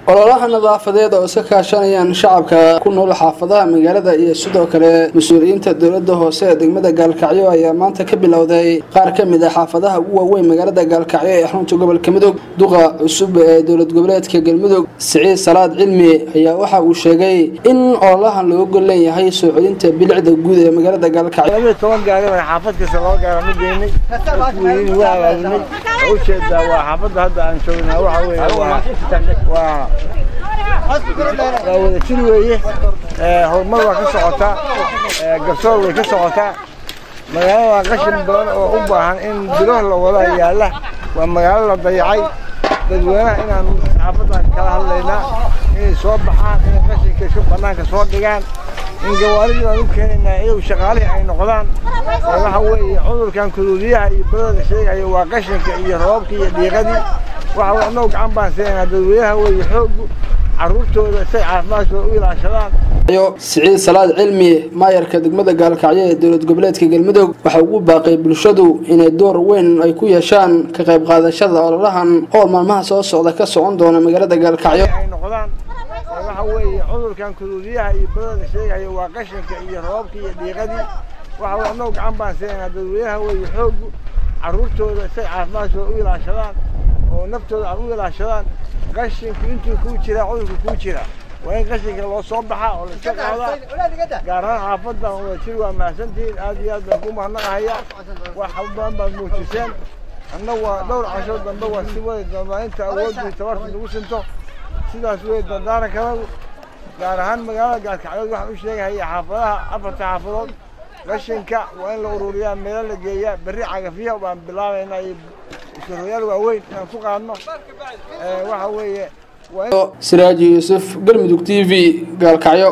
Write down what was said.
ololaha nadaafadeed oo iska kaashanayaan shacabka ku nool xaafadaha magaalada iyo sidoo kale mas'uuliyiinta dawladda hoose ee degmada Gaalkacyo ayaa maanta ka bilowday qaar ka mid ah xaafadaha ugu waaweyn magaalada Gaalkacyo ee xarunta gobolka Mudug duqa cusub ee dawlad goboleedka Galmudug Siciid Salaad Cilmi ayaa waxa uu sheegay in ololahan loo go'an yahay soo celinta bilicda guud ee magaalada Gaalkacyo 12 gaari oo xaafadkiisa loo gaaro mid deynay waa awaalnay oo jeeda waa xaafadda hadda aan joognaa waxa weeye wada jir weeye horumar waa ka socotaa garsoor way ka socotaa magaalada qashin badan oo u baahan in bilow la wada yaala waa magaalo la dayacay dadweynaha inaan xaafadda kala hadlaynaa in soo baxaan in qashinka soo banaanka soo dhigaan in gawaarida lagu keenay ay shaqaalaha ay noqdaan waxa weeye cudurkan kuduudiyaha iyo badada sheegay waa qashinka iyo roobka iyo dhiiqadii waxa uu anoo gacan baan seenaa dadweynaha way xoog caruurtooda say caafimaadkooda u ilaashadaan Siciid Salaad Cilmi maayarka degmada Gaalkacyo ee dawlad goboleedka Galmudug waxa uu baaqay bulshadu inay door weyn ay ku yeeshaan ka qayb qaadashada ololahan oo maalmaha soo socda ka socon doona magaalada Gaalkacyo ay noqdaan waxa weeye cudurkan kuduudiyaha iyo badada sheegay waa qashinka iyo roobka iyo dhiiqadii waxa uu anoo gacan baan seenaa dadweynaha way xoog caruurtooda say caafimaadkooda u ilaashadaan oo naftooda u ilaashadaan qashinka intuu ku jira cudurku ku jira وين قشك لو صباحا ولا شغاله غاران حافظه ولا شيء waa maasantiin aad iyo aad baan ku mahadnaqayaa waxa badan baan muujiseen annaga dhowr casho dambe waa si way damaynta awoodii tabarta lagu sinto sidaas way dadana kala gaar ahaan magaalada Gaalkacyo waxaan u sheegahay xaafadaha afarta xaafadood qashinka waa in la ururiyaa meel la geeyaa bari cagafiya baan bilaabaynaa isroyaal waaweyn aan ku qaadno waxa weeye Siraaj Yuusuf Galmudug TV Gaalkacyo